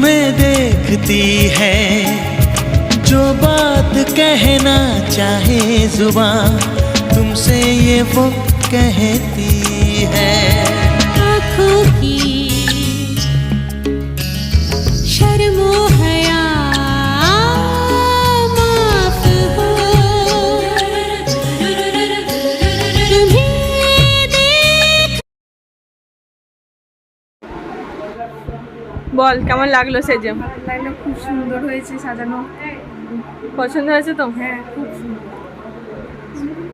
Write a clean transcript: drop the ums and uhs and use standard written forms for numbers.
तुम्हें देखती है, जो बात कहना चाहे जुबान तुमसे ये वो कहती है। आँखों की शर्मो हया माफ हो, तुम्हें देख। বল কেমন লাগলো সেজে? লাগলো, খুব সুন্দর হয়েছে সাজানো। পছন্দ হয়েছে তো? হ্যাঁ, খুব সুন্দর।